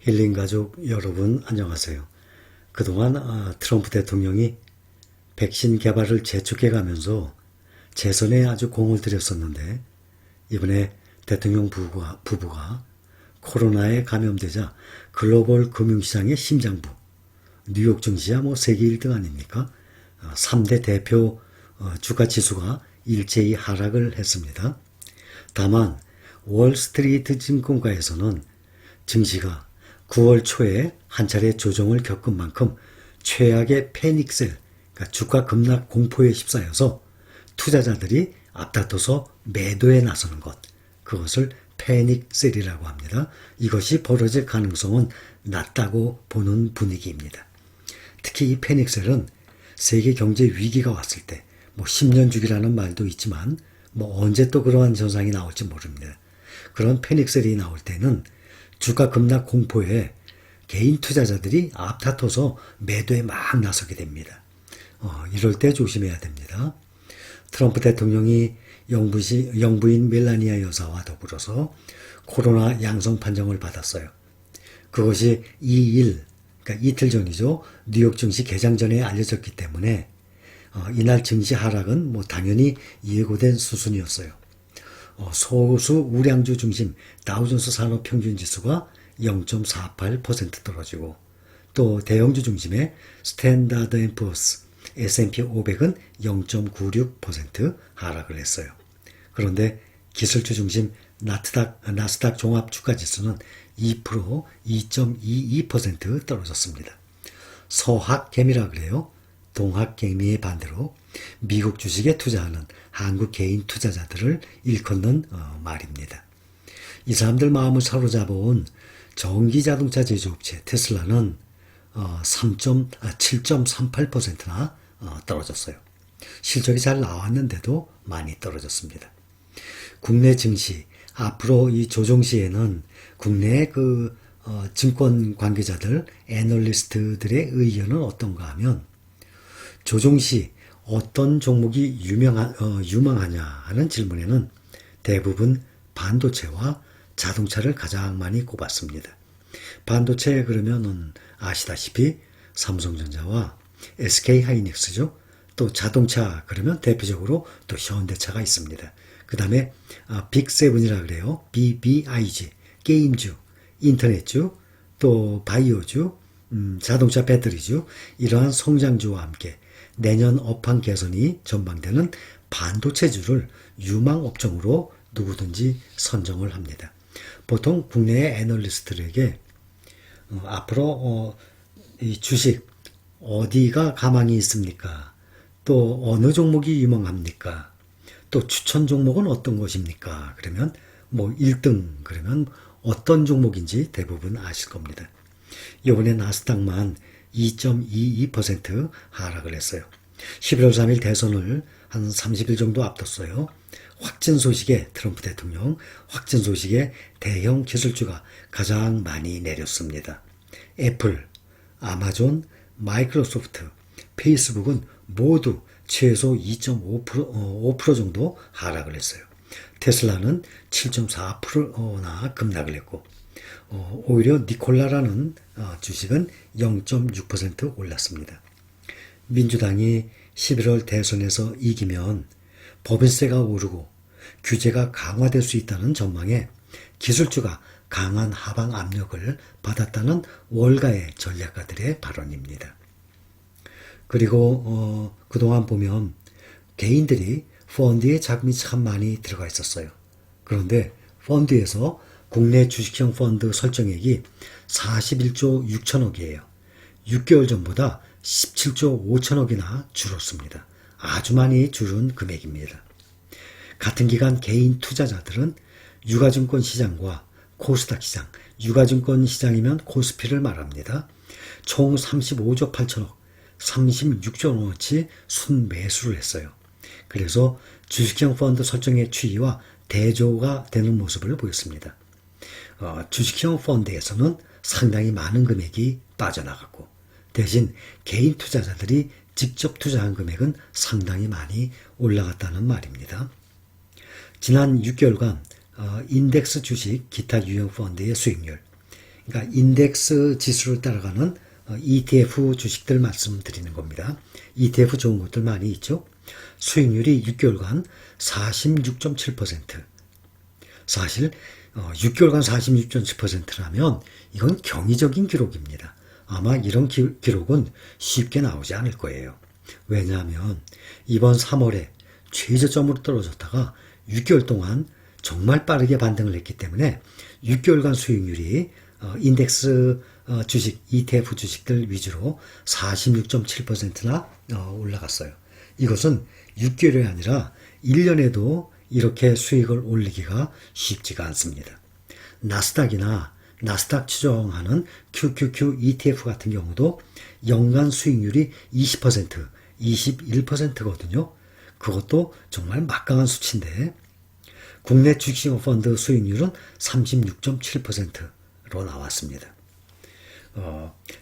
힐링 가족 여러분 안녕하세요. 그동안 트럼프 대통령이 백신 개발을 재촉해 가면서 재선에 아주 공을 들였었는데 이번에 대통령 부부가 코로나에 감염되자 글로벌 금융시장의 심장부 뉴욕 증시야 세계 1등 아닙니까? 3대 대표 주가지수가 일제히 하락을 했습니다. 다만 월스트리트 증권가에서는 증시가 9월 초에 한 차례 조정을 겪은 만큼 최악의 패닉셀, 그러니까 주가 급락 공포에 휩싸여서 투자자들이 앞다퉈서 매도에 나서는 것, 그것을 패닉셀이라고 합니다. 이것이 벌어질 가능성은 낮다고 보는 분위기입니다. 특히 이 패닉셀은 세계 경제 위기가 왔을 때 10년 주기라는 말도 있지만 언제 또 그러한 현상이 나올지 모릅니다. 그런 패닉셀이 나올 때는 주가 급락 공포에 개인 투자자들이 앞다퉈서 매도에 막 나서게 됩니다. 이럴 때 조심해야 됩니다. 트럼프 대통령이 영부인 멜라니아 여사와 더불어서 코로나 양성 판정을 받았어요. 그것이 2일, 그러니까 이틀 전이죠. 뉴욕 증시 개장 전에 알려졌기 때문에 이날 증시 하락은 당연히 예고된 수순이었어요. 소수 우량주 중심 다우존스 산업 평균 지수가 0.48% 떨어지고 또 대형주 중심의 스탠다드 앤 푸어스 S&P 500은 0.96% 하락을 했어요. 그런데 기술주 중심 나스닥 종합 주가 지수는 2%, 2.22% 떨어졌습니다. 서학개미라 그래요. 동학개미의 반대로 미국 주식에 투자하는 한국 개인 투자자들을 일컫는 말입니다. 이 사람들 마음을 사로잡아온 전기자동차 제조업체 테슬라는 7.38%나 떨어졌어요. 실적이 잘 나왔는데도 많이 떨어졌습니다. 국내 증시, 앞으로 이 조정 시에는 국내 증권 관계자들, 애널리스트들의 의견은 어떤가 하면 조정 시 어떤 종목이 유망하냐 하는 질문에는 대부분 반도체와 자동차를 가장 많이 꼽았습니다. 반도체 그러면은 아시다시피 삼성전자와 SK하이닉스죠. 또 자동차 그러면 대표적으로 또 현대차가 있습니다. 그 다음에 빅세븐이라 그래요. BBIG, 게임주, 인터넷주, 또 바이오주, 자동차 배터리주, 이러한 성장주와 함께 내년 업황 개선이 전망되는 반도체주를 유망업종으로 누구든지 선정을 합니다. 보통 국내의 애널리스트들에게 앞으로 이 주식 어디가 가망이 있습니까? 또 어느 종목이 유망합니까? 또 추천 종목은 어떤 것입니까? 그러면 1등 그러면 어떤 종목인지 대부분 아실 겁니다. 이번에 나스닥만 2.22% 하락을 했어요. 11월 3일 대선을 한 30일 정도 앞뒀어요. 트럼프 대통령 확진 소식에 대형 기술주가 가장 많이 내렸습니다. 애플, 아마존, 마이크로소프트, 페이스북은 모두 최소 2.5% 정도 하락을 했어요. 테슬라는 7.4%나 급락을 했고 오히려 니콜라라는 주식은 0.6% 올랐습니다. 민주당이 11월 대선에서 이기면 법인세가 오르고 규제가 강화될 수 있다는 전망에 기술주가 강한 하방 압력을 받았다는 월가의 전략가들의 발언입니다. 그리고 그동안 보면 개인들이 펀드에 자금이 참 많이 들어가 있었어요. 그런데 펀드에서 국내 주식형 펀드 설정액이 41조 6천억이에요. 6개월 전보다 17조 5천억이나 줄었습니다. 아주 많이 줄은 금액입니다. 같은 기간 개인 투자자들은 유가증권 시장과 코스닥 시장, 유가증권 시장이면 코스피를 말합니다. 총 35조 8천억, 36조 원어치 순매수를 했어요. 그래서 주식형 펀드 설정의 추이와 대조가 되는 모습을 보였습니다. 주식형 펀드에서는 상당히 많은 금액이 빠져나갔고 대신 개인 투자자들이 직접 투자한 금액은 상당히 많이 올라갔다는 말입니다. 지난 6개월간 인덱스 주식 기타 유형 펀드의 수익률 그러니까 인덱스 지수를 따라가는 ETF 주식들 말씀드리는 겁니다. ETF 좋은 것들 많이 있죠. 수익률이 6개월간 46.7%. 사실 6개월간 46.7%라면 이건 경이적인 기록입니다. 아마 이런 기록은 쉽게 나오지 않을 거예요. 왜냐하면 이번 3월에 최저점으로 떨어졌다가 6개월 동안 정말 빠르게 반등을 했기 때문에 6개월간 수익률이 인덱스 주식, ETF 주식들 위주로 46.7%나 올라갔어요. 이것은 6개월이 아니라 1년에도 이렇게 수익을 올리기가 쉽지가 않습니다. 나스닥이나 나스닥 추정하는 QQQ ETF 같은 경우도 연간 수익률이 20%, 21%거든요. 그것도 정말 막강한 수치인데 국내 주식시장 펀드 수익률은 36.7%로 나왔습니다.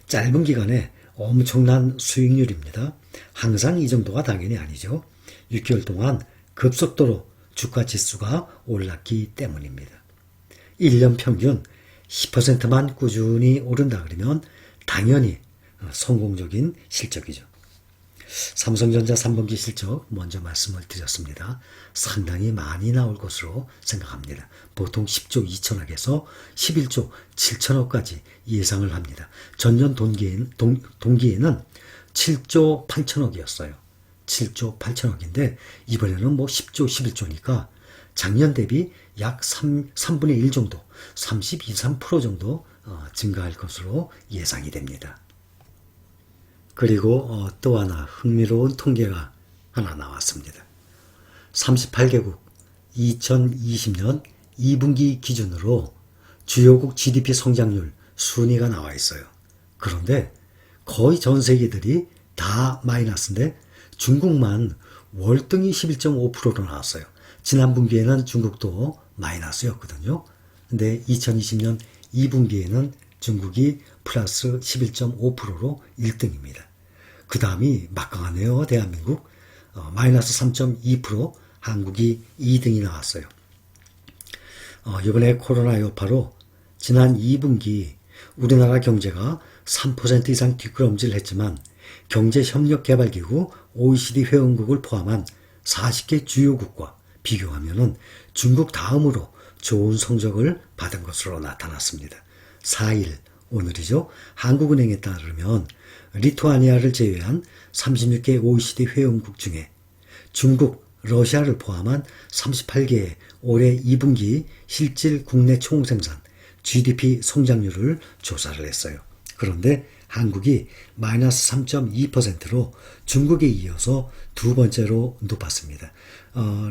짧은 기간에 엄청난 수익률입니다. 항상 이 정도가 당연히 아니죠. 6개월 동안 급속도로 주가 지수가 올랐기 때문입니다. 1년 평균 10%만 꾸준히 오른다 그러면 당연히 성공적인 실적이죠. 삼성전자 3분기 실적 먼저 말씀을 드렸습니다. 상당히 많이 나올 것으로 생각합니다. 보통 10조 2천억에서 11조 7천억까지 예상을 합니다. 전년 동기에는 7조 8천억이었어요. 7조 8천억인데 이번에는 뭐 10조 11조니까 작년 대비 약 3분의 1 정도, 32, 3% 정도 증가할 것으로 예상이 됩니다. 그리고 또 하나 흥미로운 통계가 하나 나왔습니다. 38개국 2020년 2분기 기준으로 주요국 GDP 성장률 순위가 나와 있어요. 그런데 거의 전 세계들이 다 마이너스인데 중국만 월등히 11.5%로 나왔어요. 지난 분기에는 중국도 마이너스였거든요. 근데 2020년 2분기에는 중국이 플러스 11.5%로 1등입니다. 그 다음이 막강하네요. 대한민국 마이너스 3.2%, 한국이 2등이 나왔어요. 이번에 코로나 여파로 지난 2분기 우리나라 경제가 3% 이상 뒷걸음질 했지만 경제협력개발기구 OECD 회원국을 포함한 40개 주요국과 비교하면 중국 다음으로 좋은 성적을 받은 것으로 나타났습니다. 4일 오늘이죠. 한국은행에 따르면 리투아니아를 제외한 36개 OECD 회원국 중에 중국, 러시아를 포함한 38개의 올해 2분기 실질 국내 총생산 GDP 성장률을 조사를 했어요. 그런데 한국이 마이너스 3.2%로 중국에 이어서 두 번째로 높았습니다.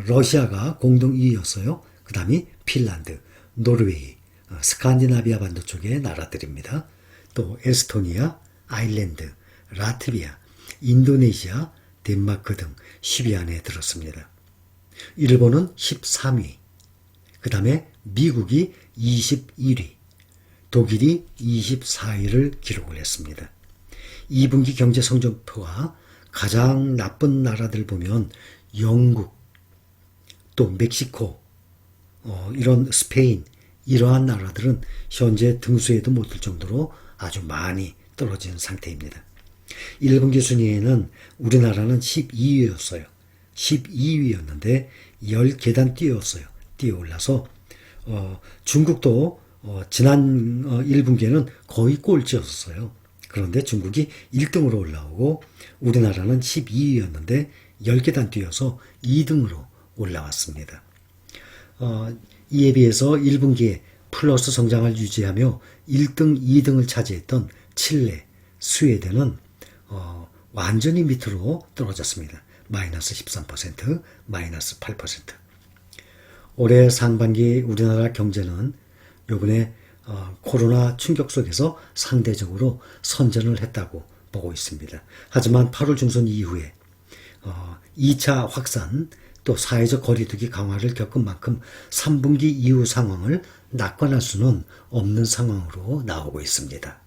러시아가 공동 2위였어요. 그 다음이 핀란드, 노르웨이, 스칸디나비아 반도 쪽의 나라들입니다. 또 에스토니아, 아일랜드, 라트비아, 인도네시아, 덴마크 등 10위 안에 들었습니다. 일본은 13위, 그 다음에 미국이 21위, 독일이 24위를 기록을 했습니다. 2분기 경제 성적표가 가장 나쁜 나라들 보면 영국, 또 멕시코, 이런 스페인, 이러한 나라들은 현재 등수에도 못 들 정도로 아주 많이 떨어진 상태입니다. 1분기 순위에는 우리나라는 12위였어요. 12위였는데 10계단 뛰어 올라서 중국도 지난 1분기에는 거의 꼴찌였어요. 그런데 중국이 1등으로 올라오고 우리나라는 12위였는데 10계단 뛰어서 2등으로 올라왔습니다. 이에 비해서 1분기에 플러스 성장을 유지하며 1등, 2등을 차지했던 칠레, 스웨덴은 완전히 밑으로 떨어졌습니다. 마이너스 13%, 마이너스 8%. 올해 상반기 우리나라 경제는 요번에 코로나 충격 속에서 상대적으로 선전을 했다고 보고 있습니다. 하지만 8월 중순 이후에 2차 확산 또 사회적 거리두기 강화를 겪은 만큼 3분기 이후 상황을 낙관할 수는 없는 상황으로 나오고 있습니다.